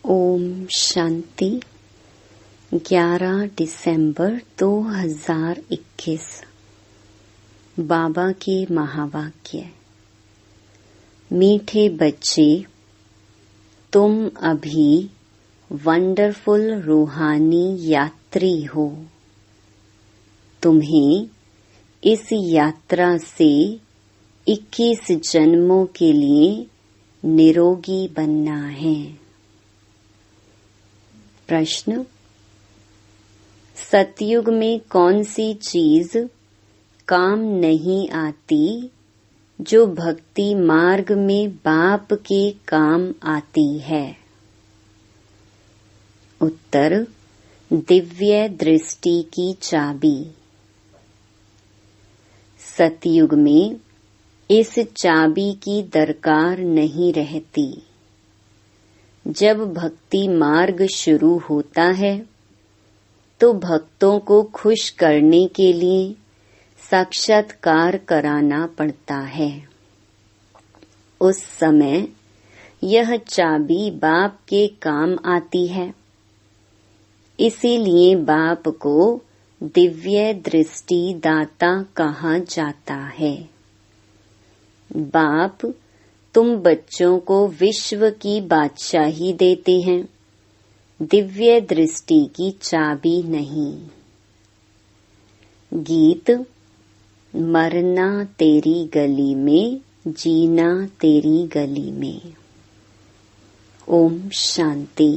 ओम शांति। 11 दिसंबर 2021। बाबा के महावाक्य। मीठे बच्चे, तुम अभी वंडरफुल रूहानी यात्री हो। तुम्हें इस यात्रा से 21 जन्मों के लिए निरोगी बनना है। प्रश्न: सतयुग में कौन सी चीज काम नहीं आती जो भक्ति मार्ग में बाप के काम आती है? उत्तर: दिव्य दृष्टि की चाबी। सतयुग में इस चाबी की दरकार नहीं रहती। जब भक्ति मार्ग शुरू होता है तो भक्तों को खुश करने के लिए साक्षात्कार कराना पड़ता है। उस समय यह चाबी बाप के काम आती है। इसीलिए बाप को दिव्य दृष्टि दाता कहा जाता है। बाप तुम बच्चों को विश्व की बादशाही देते हैं, दिव्य दृष्टि की चाबी नहीं। गीत: मरना तेरी गली में, जीना तेरी गली में। ओम शांति।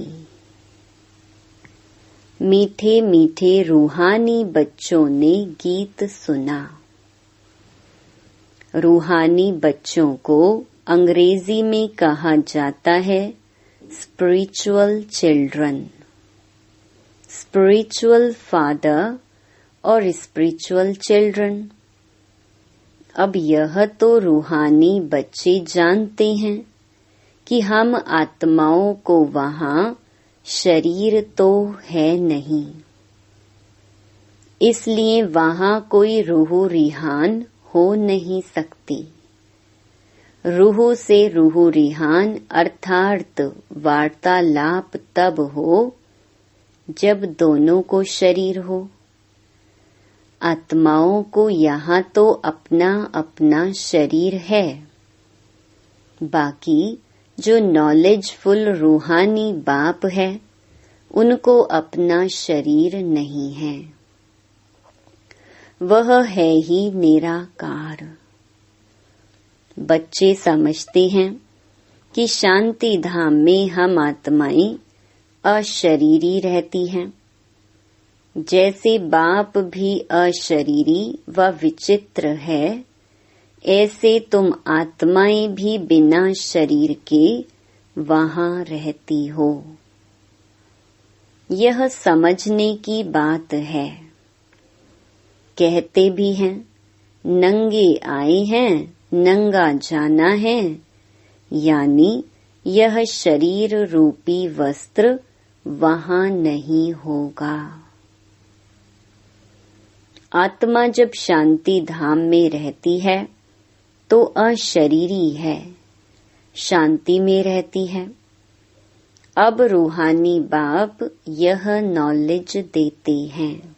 मीठे मीठे रूहानी बच्चों ने गीत सुना। रूहानी बच्चों को अंग्रेजी में कहा जाता है स्पिरिचुअल चिल्ड्रन। स्पिरिचुअल फादर और स्पिरिचुअल चिल्ड्रन। अब यह तो रूहानी बच्चे जानते हैं कि हम आत्माओं को वहाँ शरीर तो है नहीं, इसलिए वहाँ कोई रूह रिहान हो नहीं सकती। रूह से रूह रिहान अर्थात वार्तालाप तब हो जब दोनों को शरीर हो। आत्माओं को यहाँ तो अपना अपना शरीर है, बाकी जो नॉलेजफुल रूहानी बाप है उनको अपना शरीर नहीं है। वह है ही निराकार। बच्चे समझते हैं कि शांति धाम में हम आत्माएं अशरीरी रहती हैं। जैसे बाप भी अशरीरी व विचित्र है, ऐसे तुम आत्माएं भी बिना शरीर के वहाँ रहती हो। यह समझने की बात है। कहते भी हैं नंगे आए हैं, नंगा जाना है, यानी यह शरीर रूपी वस्त्र वहाँ नहीं होगा। आत्मा जब शांति धाम में रहती है तो अशरीरी है, शांति में रहती है। अब रूहानी बाप यह नॉलेज देते हैं।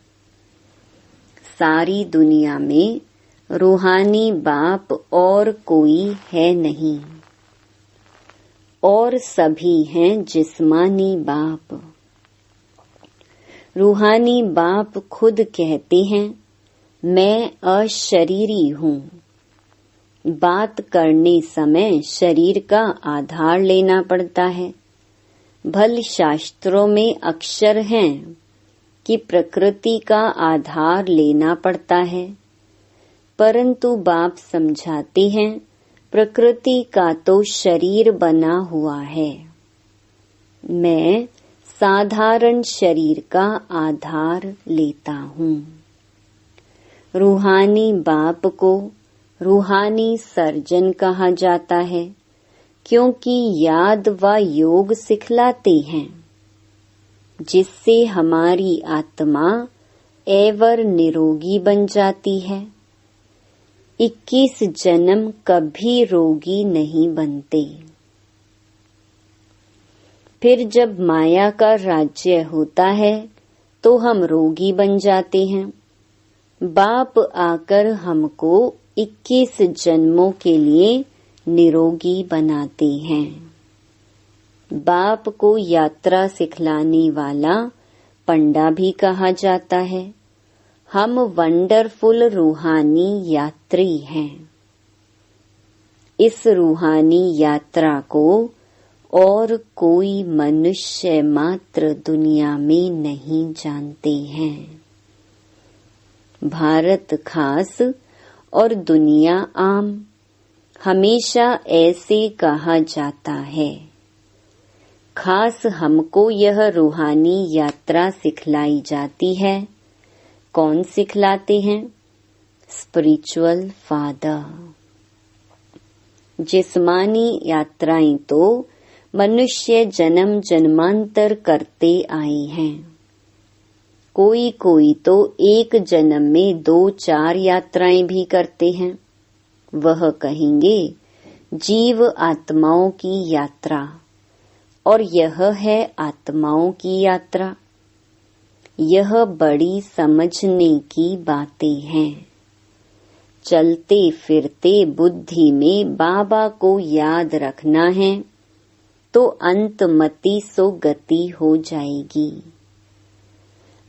सारी दुनिया में रूहानी बाप और कोई है नहीं, और सभी हैं जिस्मानी बाप। रूहानी बाप खुद कहते हैं मैं अशरीरी हूँ। बात करने समय शरीर का आधार लेना पड़ता है। भल शास्त्रों में अक्षर हैं कि प्रकृति का आधार लेना पड़ता है, परंतु बाप समझाते हैं प्रकृति का तो शरीर बना हुआ है। मैं साधारण शरीर का आधार लेता हूँ। रूहानी बाप को रूहानी सर्जन कहा जाता है, क्योंकि याद व योग सिखलाते हैं, जिससे हमारी आत्मा एवर निरोगी बन जाती है। 21 जन्म कभी रोगी नहीं बनते। फिर जब माया का राज्य होता है तो हम रोगी बन जाते हैं। बाप आकर हमको 21 जन्मों के लिए निरोगी बनाते हैं। बाप को यात्रा सिखलाने वाला पंडा भी कहा जाता है। हम वंडरफुल रूहानी यात्री हैं। इस रूहानी यात्रा को और कोई मनुष्य मात्र दुनिया में नहीं जानते हैं। भारत खास और दुनिया आम। हमेशा ऐसे कहा जाता है। खास हमको यह रूहानी यात्रा सिखलाई जाती है। कौन सिखलाते हैं? Spiritual father. जिस्मानी यात्राएं तो मनुष्य जन्म जन्मांतर करते आए हैं। कोई कोई तो एक जन्म में 2-4 यात्राएं भी करते हैं। वह कहेंगे जीव आत्माओं की यात्रा, और यह है आत्माओं की यात्रा। यह बड़ी समझने की बातें हैं। चलते फिरते बुद्धि में बाबा को याद रखना है तो अंतमति सो गति हो जाएगी।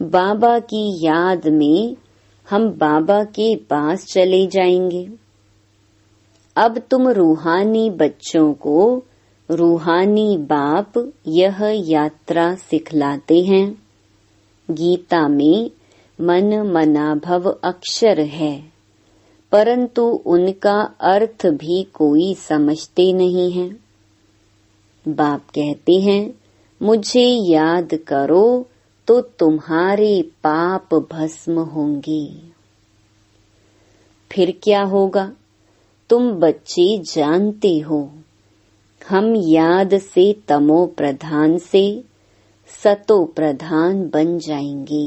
बाबा की याद में हम बाबा के पास चले जाएंगे। अब तुम रूहानी बच्चों को रूहानी बाप यह यात्रा सिखलाते हैं। गीता में मन मनाभव अक्षर है, परंतु उनका अर्थ भी कोई समझते नहीं है। बाप कहते हैं मुझे याद करो तो तुम्हारे पाप भस्म होंगे। फिर क्या होगा? तुम बच्चे जानते हो, हम याद से तमो प्रधान से सतो प्रधान बन जाएंगे।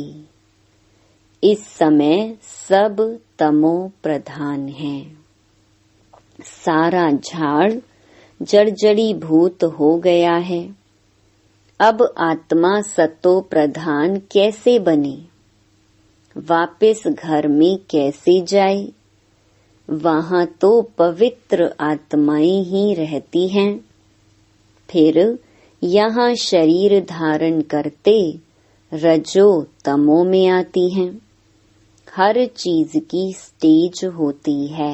इस समय सब तमो प्रधान है। सारा झाड़ जर्जरी भूत हो गया है। अब आत्मा सतो प्रधान कैसे बने? वापस घर में कैसे जाए? वहां तो पवित्र आत्माएं ही रहती हैं। फिर यहाँ शरीर धारण करते रजो तमो में आती हैं। हर चीज की स्टेज होती है।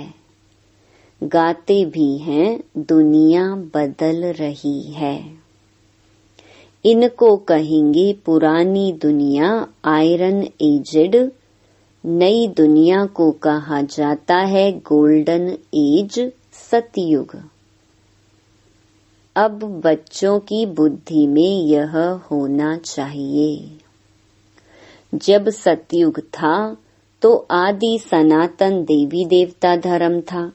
गाते भी हैं दुनिया बदल रही है। इनको कहेंगे पुरानी दुनिया आयरन एजड, नई दुनिया को कहा जाता है गोल्डन एज सतयुग। अब बच्चों की बुद्धि में यह होना चाहिए। जब सतयुग था तो आदि सनातन देवी देवता धर्म था।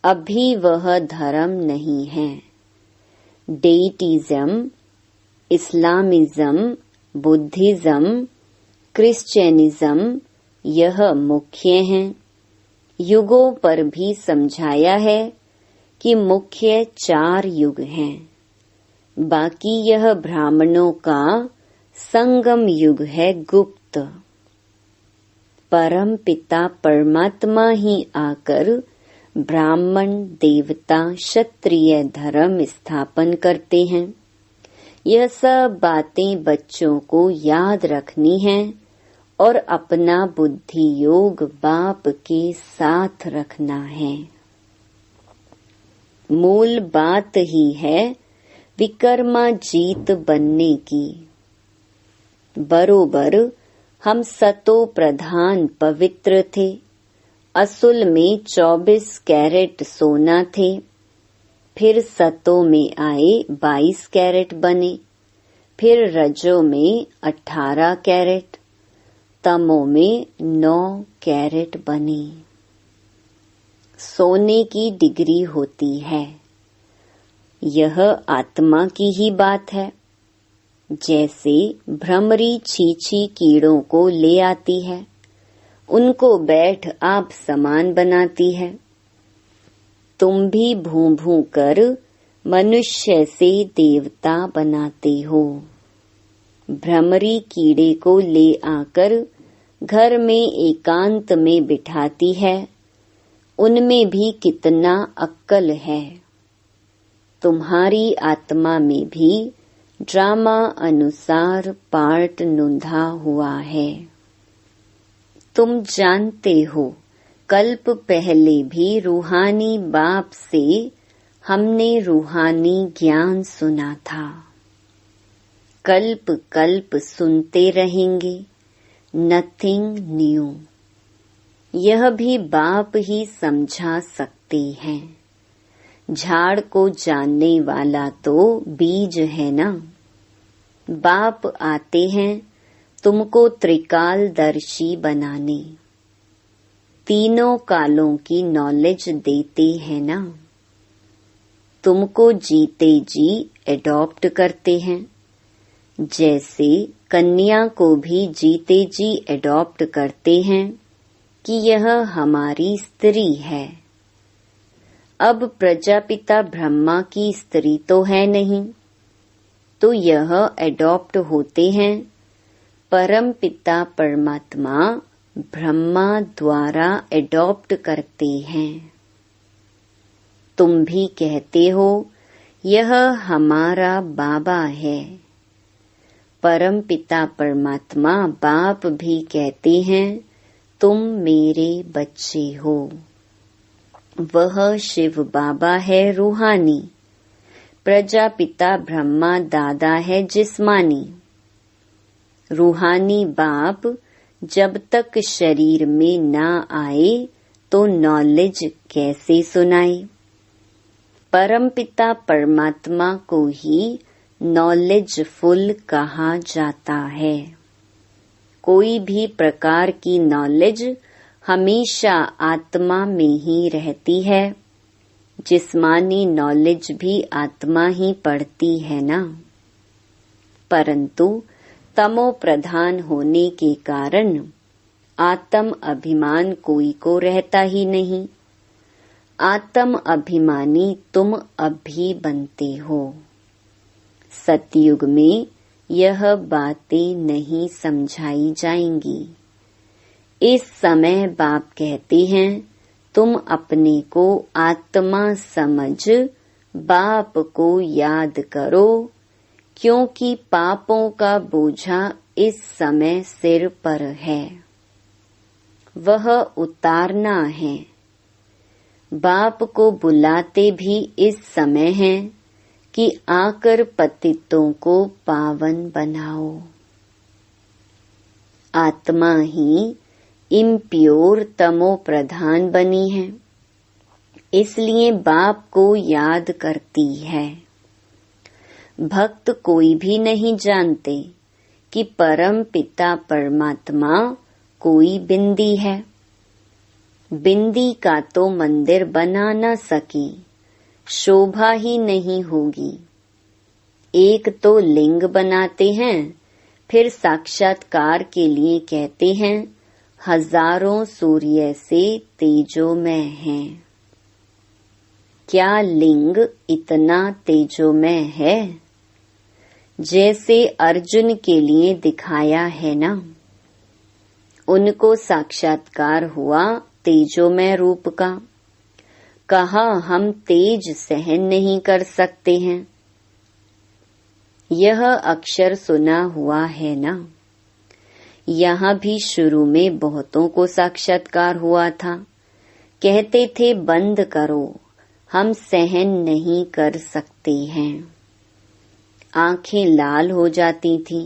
अभी वह धर्म नहीं है। डेइटिज्म, इस्लामिज्म, बुद्धिज्म, क्रिश्चियनिज्म यह मुख्य हैं। युगों पर भी समझाया है कि मुख्य 4 युग हैं। बाकी यह ब्राह्मणों का संगम युग है, गुप्त। परम पिता परमात्मा ही आकर ब्राह्मण देवता क्षत्रिय धर्म स्थापन करते हैं। यह सब बातें बच्चों को याद रखनी है और अपना बुद्धि योग बाप के साथ रखना है। मूल बात ही है विकर्मा जीत बनने की। बरोबर हम सतो प्रधान पवित्र थे। असुल में 24 कैरेट सोना थे। फिर सतो में आए 22 कैरेट बने। फिर रजो में 18 कैरेट, तमो में 9 कैरेट बने। सोने की डिग्री होती है। यह आत्मा की ही बात है। जैसे भ्रमरी छीछी कीड़ों को ले आती है, उनको बैठ आप समान बनाती है। तुम भी भूं भूं कर मनुष्य से देवता बनाते हो। भ्रमरी कीड़े को ले आकर घर में एकांत में बिठाती है, उनमें भी कितना अक्कल है। तुम्हारी आत्मा में भी ड्रामा अनुसार पार्ट नोंधा हुआ है। तुम जानते हो, कल्प पहले भी रूहानी बाप से हमने रूहानी ज्ञान सुना था। कल्प कल्प सुनते रहेंगे, नथिंग न्यू। यह भी बाप ही समझा सकते हैं। झाड़ को जानने वाला तो बीज है ना। बाप आते हैं तुमको त्रिकालदर्शी बनाने। तीनों कालों की नॉलेज देते हैं ना। तुमको जीते जी एडॉप्ट करते हैं, जैसे कन्या को भी जीते जी एडॉप्ट करते हैं कि यह हमारी स्त्री है। अब प्रजापिता ब्रह्मा की स्त्री तो है नहीं, तो यह एडॉप्ट होते हैं। परम पिता परमात्मा ब्रह्मा द्वारा एडॉप्ट करते हैं। तुम भी कहते हो यह हमारा बाबा है। परम पिता परमात्मा बाप भी कहते हैं तुम मेरे बच्चे हो। वह शिव बाबा है रूहानी, प्रजापिता ब्रह्मा दादा है जिस्मानी। रूहानी बाप जब तक शरीर में ना आए तो नॉलेज कैसे सुनाए। परम पिता परमात्मा को ही नॉलेजफुल कहा जाता है। कोई भी प्रकार की नॉलेज हमेशा आत्मा में ही रहती है। जिस्मानी नॉलेज भी आत्मा ही पढ़ती है ना। परंतु तमो प्रधान होने के कारण आत्म अभिमान कोई को रहता ही नहीं। आत्म अभिमानी तुम अभी बनते हो। सतयुग में यह बातें नहीं समझाई जाएंगी। इस समय बाप कहते हैं तुम अपने को आत्मा समझ बाप को याद करो, क्योंकि पापों का बोझा इस समय सिर पर है, वह उतारना है। बाप को बुलाते भी इस समय है कि आकर पतितों को पावन बनाओ। आत्मा ही इम्प्योर तमो प्रधान बनी है, इसलिए बाप को याद करती है। भक्त कोई भी नहीं जानते कि परम पिता परमात्मा कोई बिंदी है। बिंदी का तो मंदिर बना न सकी, शोभा ही नहीं होगी। एक तो लिंग बनाते हैं, फिर साक्षात्कार के लिए कहते हैं हजारों सूर्य से तेजोमय हैं। क्या लिंग इतना तेजोमय है? जैसे अर्जुन के लिए दिखाया है ना। उनको साक्षात्कार हुआ तेजोमय रूप का। कहा हम तेज सहन नहीं कर सकते हैं। यह अक्षर सुना हुआ है ना। यहाँ भी शुरू में बहुतों को साक्षात्कार हुआ था। कहते थे बंद करो, हम सहन नहीं कर सकते हैं। आंखें लाल हो जाती थी।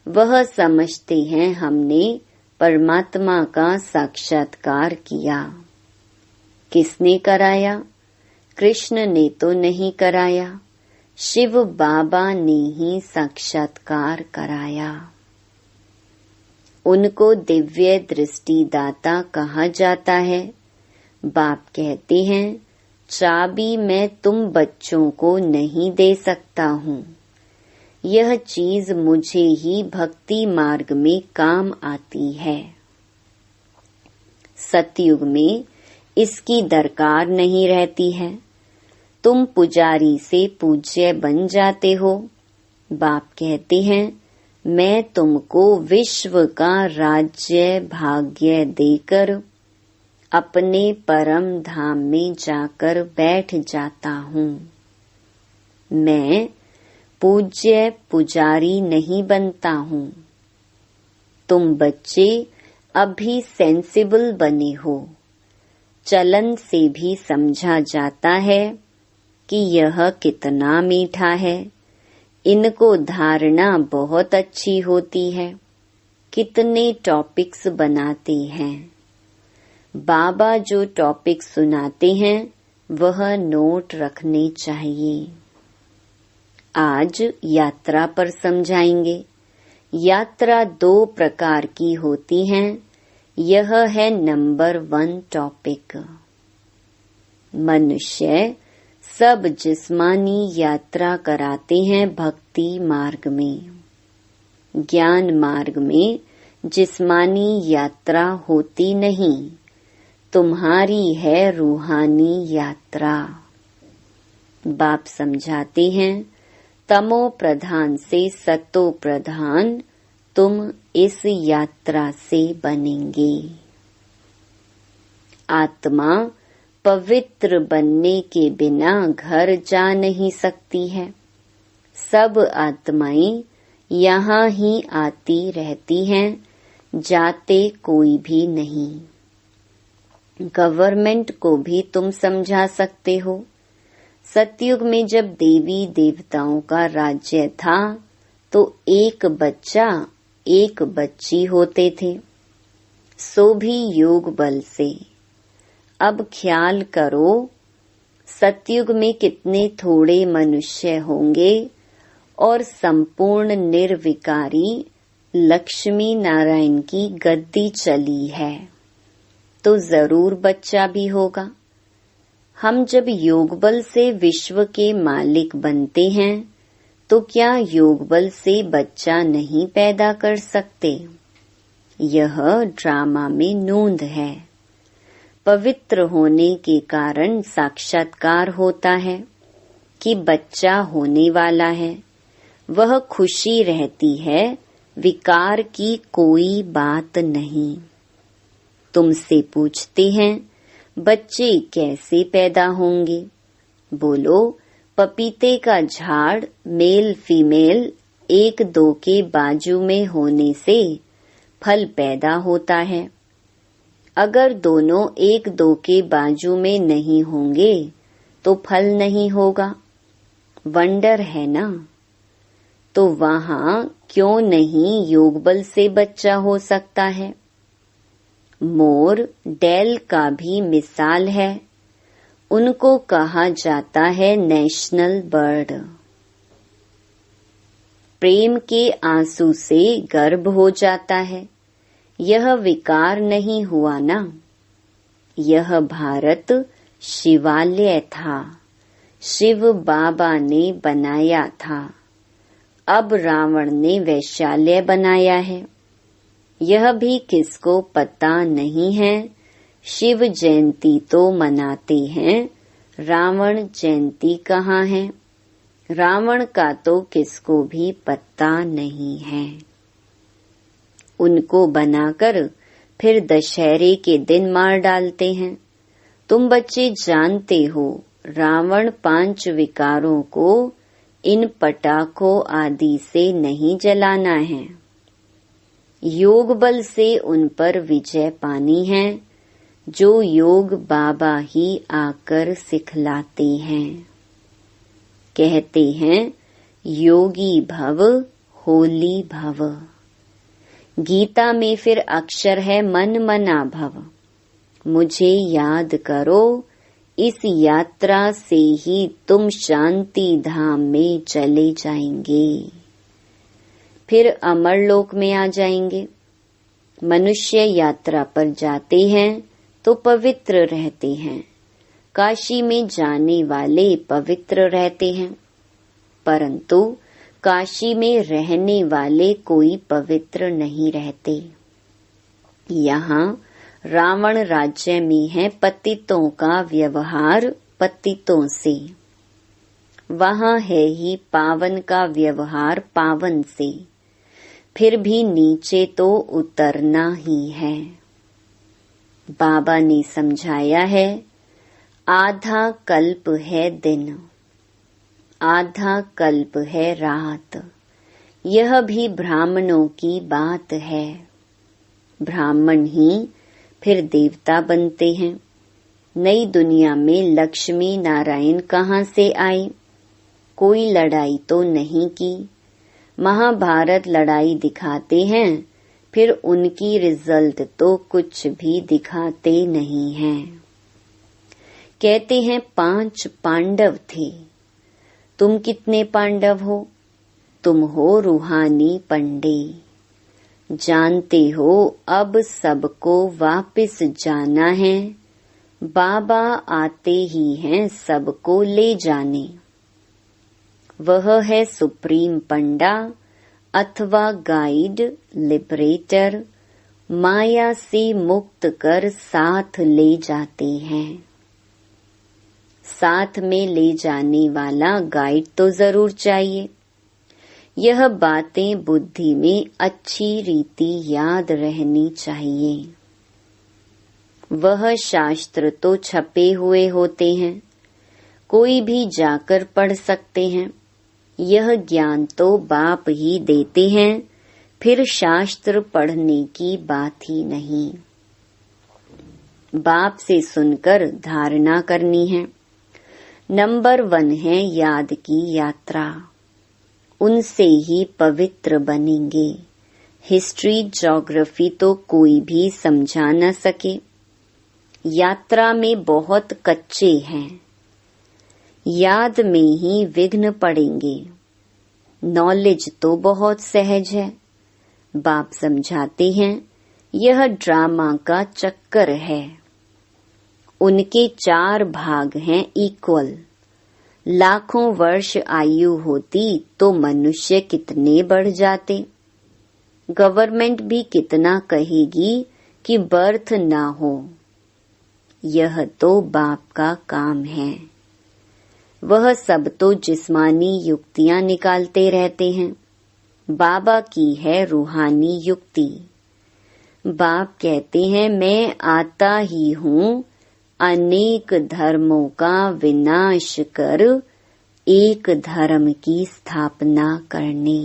वह समझते हैं हमने परमात्मा का साक्षात्कार किया। किसने कराया? कृष्ण ने तो नहीं कराया, शिव बाबा ने ही साक्षात्कार कराया। उनको दिव्य दृष्टि दाता कहा जाता है। बाप कहते हैं चाबी मैं तुम बच्चों को नहीं दे सकता हूँ। यह चीज मुझे ही भक्ति मार्ग में काम आती है। सतयुग में इसकी दरकार नहीं रहती है, तो तुम पुजारी से पूज्य बन जाते हो। बाप कहते हैं मैं तुमको विश्व का राज्य भाग्य देकर अपने परम धाम में जाकर बैठ जाता हूँ। मैं पूज्य पुजारी नहीं बनता हूँ। तुम बच्चे अभी सेंसिबल बने हो। चलन से भी समझा जाता है कि यह कितना मीठा है। इनको धारणा बहुत अच्छी होती है। कितने टॉपिक्स बनाते हैं। बाबा जो टॉपिक सुनाते हैं वह नोट रखने चाहिए। आज यात्रा पर समझाएंगे। यात्रा 2 प्रकार की होती है। यह है नंबर 1 टॉपिक। मनुष्य सब जिस्मानी यात्रा कराते हैं भक्ति मार्ग में। ज्ञान मार्ग में जिस्मानी यात्रा होती नहीं। तुम्हारी है रूहानी यात्रा। बाप समझाते हैं तमो प्रधान से सतो प्रधान तुम इस यात्रा से बनेंगे। आत्मा पवित्र बनने के बिना घर जा नहीं सकती है। सब आत्माएं यहाँ ही आती रहती हैं, जाते कोई भी नहीं। गवर्नमेंट को भी तुम समझा सकते हो। सतयुग में जब देवी देवताओं का राज्य था तो एक बच्चा एक बच्ची होते थे, सो भी योग बल से। अब ख्याल करो सतयुग में कितने थोड़े मनुष्य होंगे और संपूर्ण निर्विकारी लक्ष्मी नारायण की गद्दी चली है, तो जरूर बच्चा भी होगा। हम जब योग बल से विश्व के मालिक बनते हैं तो क्या योग बल से बच्चा नहीं पैदा कर सकते? यह ड्रामा में नोंद है। पवित्र होने के कारण साक्षात्कार होता है कि बच्चा होने वाला है। वह खुशी रहती है, विकार की कोई बात नहीं। तुमसे पूछते हैं बच्चे कैसे पैदा होंगे? बोलो पपीते का झाड़ मेल फीमेल 1-2 के बाजू में होने से फल पैदा होता है। अगर दोनों 1-2 के बाजू में नहीं होंगे तो फल नहीं होगा। वंडर है ना? तो वहाँ क्यों नहीं योग बल से बच्चा हो सकता है? मोर डेल का भी मिसाल है। उनको कहा जाता है नेशनल बर्ड। प्रेम के आंसू से गर्भ हो जाता है। यह विकार नहीं हुआ ना? यह भारत शिवालय था, शिव बाबा ने बनाया था। अब रावण ने वैश्यालय बनाया है। यह भी किसको पता नहीं है। शिव जयंती तो मनाते हैं, रावण जयंती कहाँ है? रावण का तो किसको भी पता नहीं है। उनको बनाकर फिर दशहरे के दिन मार डालते हैं। तुम बच्चे जानते हो रावण 5 विकारों को इन पटाखों आदि से नहीं जलाना है। योग बल से उन पर विजय पानी है, जो योग बाबा ही आकर सिखलाते हैं। कहते हैं योगी भव होली भव। गीता में फिर अक्षर है मन मना भव। मुझे याद करो, इस यात्रा से ही तुम शांति धाम में चले जाएंगे, फिर अमर लोक में आ जाएंगे। मनुष्य यात्रा पर जाते हैं तो पवित्र रहते हैं। काशी में जाने वाले पवित्र रहते हैं, परंतु काशी में रहने वाले कोई पवित्र नहीं रहते। यहाँ रावण राज्य में है पतितों का व्यवहार पतितों से। वहाँ है ही पावन का व्यवहार पावन से, फिर भी नीचे तो उतरना ही है। बाबा ने समझाया है, आधा कल्प है दिन, आधा कल्प है रात। यह भी ब्राह्मणों की बात है। ब्राह्मण ही फिर देवता बनते हैं। नई दुनिया में लक्ष्मी नारायण कहाँ से आए? कोई लड़ाई तो नहीं की। महाभारत लड़ाई दिखाते हैं, फिर उनकी रिजल्ट तो कुछ भी दिखाते नहीं हैं। कहते हैं 5 पांडव थे। तुम कितने पांडव हो? तुम हो रूहानी पंडे। जानते हो अब सबको वापस जाना है। बाबा आते ही हैं सबको ले जाने। वह है सुप्रीम पंडा अथवा गाइड लिबरेटर। माया से मुक्त कर साथ ले जाते हैं। साथ में ले जाने वाला गाइड तो जरूर चाहिए। यह बातें बुद्धि में अच्छी रीति याद रहनी चाहिए। वह शास्त्र तो छपे हुए होते हैं, कोई भी जाकर पढ़ सकते हैं। यह ज्ञान तो बाप ही देते हैं, फिर शास्त्र पढ़ने की बात ही नहीं। बाप से सुनकर धारणा करनी है। नंबर 1 है याद की यात्रा। उनसे ही पवित्र बनेंगे। हिस्ट्री ज्योग्राफी तो कोई भी समझा न सके। यात्रा में बहुत कच्चे हैं। याद में ही विघ्न पड़ेंगे। नॉलेज तो बहुत सहज है। बाप समझाते हैं यह ड्रामा का चक्कर है। उनके 4 भाग हैं इक्वल। लाखों वर्ष आयु होती तो मनुष्य कितने बढ़ जाते। गवर्नमेंट भी कितना कहेगी कि बर्थ ना हो। यह तो बाप का काम है। वह सब तो जिस्मानी युक्तियां निकालते रहते हैं। बाबा की है रूहानी युक्ति। बाप कहते हैं मैं आता ही हूँ अनेक धर्मों का विनाश कर एक धर्म की स्थापना करने।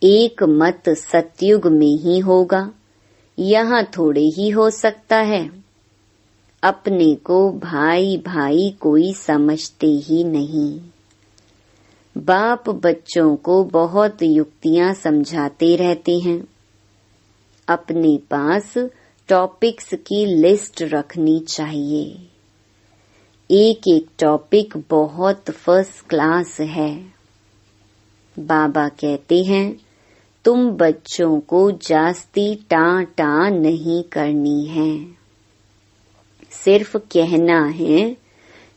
एक मत सतयुग में ही होगा, यहाँ थोड़े ही हो सकता है। अपने को भाई भाई कोई समझते ही नहीं। बाप बच्चों को बहुत युक्तियां समझाते रहते हैं। अपने पास टॉपिक्स की लिस्ट रखनी चाहिए। एक एक टॉपिक बहुत फर्स्ट क्लास है। बाबा कहते हैं तुम बच्चों को जास्ती टाँ नहीं करनी है, सिर्फ कहना है।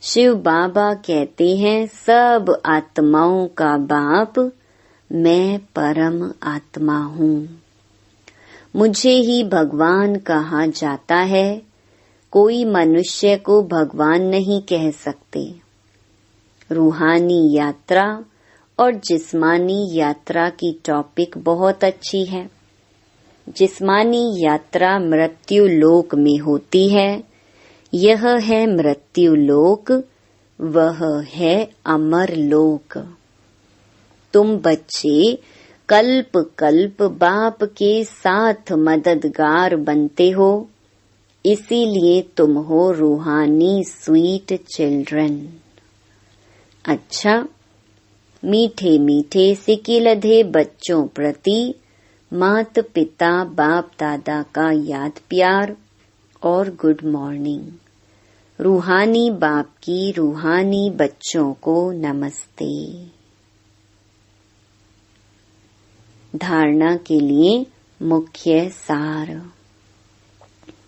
शिव बाबा कहते हैं सब आत्माओं का बाप मैं परम आत्मा हूँ। मुझे ही भगवान कहा जाता है। कोई मनुष्य को भगवान नहीं कह सकते। रूहानी यात्रा और जिस्मानी यात्रा की टॉपिक बहुत अच्छी है। जिस्मानी यात्रा मृत्यु लोक में होती है। यह है मृत्यु लोक, वह है अमर लोक। तुम बच्चे कल्प कल्प बाप के साथ मददगार बनते हो, इसीलिए तुम हो रूहानी स्वीट चिल्ड्रन। अच्छा, मीठे मीठे सिकिलधे बच्चों प्रति मात पिता बाप दादा का याद प्यार और गुड मॉर्निंग। रूहानी बाप की रूहानी बच्चों को नमस्ते। धारणा के लिए मुख्य सार।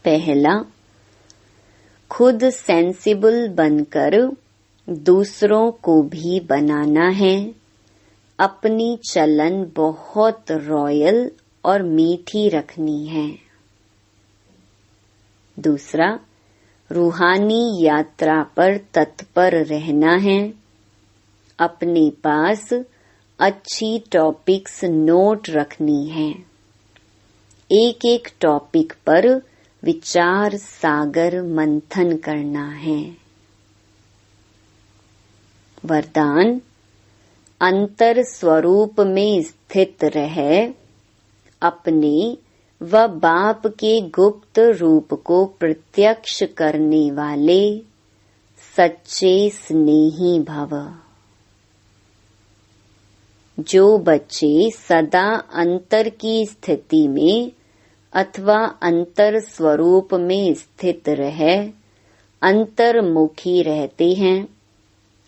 पहला, खुद सेंसिबल बनकर दूसरों को भी बनाना है। अपनी चलन बहुत रॉयल और मीठी रखनी है। दूसरा, रूहानी यात्रा पर तत्पर रहना है। अपने पास अच्छी टॉपिक्स नोट रखनी है। एक एक टॉपिक पर विचार सागर मंथन करना है। वरदान, अंतर स्वरूप में स्थित रह अपने व बाप के गुप्त रूप को प्रत्यक्ष करने वाले सच्चे स्नेही भव। जो बच्चे सदा अंतर की स्थिति में अथवा अंतर स्वरूप में स्थित रह अंतर्मुखी रहते हैं,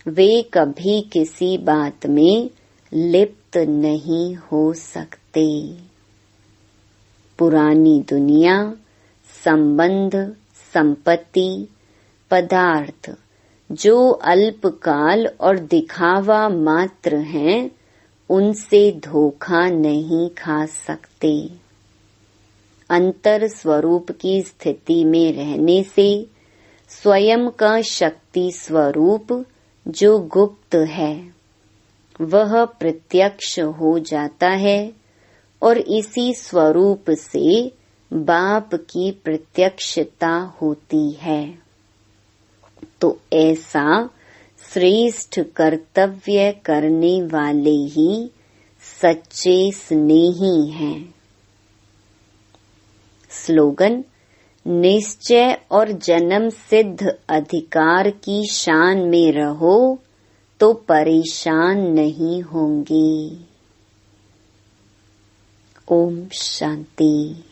वे कभी किसी बात में लिप्त नहीं हो सकते। पुरानी दुनिया, संबंध, संपत्ति, पदार्थ जो अल्पकाल और दिखावा मात्र हैं, उनसे धोखा नहीं खा सकते। अंतर स्वरूप की स्थिति में रहने से स्वयं का शक्ति स्वरूप जो गुप्त है वह प्रत्यक्ष हो जाता है और इसी स्वरूप से बाप की प्रत्यक्षता होती है। तो ऐसा श्रेष्ठ कर्तव्य करने वाले ही सच्चे स्नेही हैं। स्लोगन, निश्चय और जन्म सिद्ध अधिकार की शान में रहो तो परेशान नहीं होंगे। ओम शांति।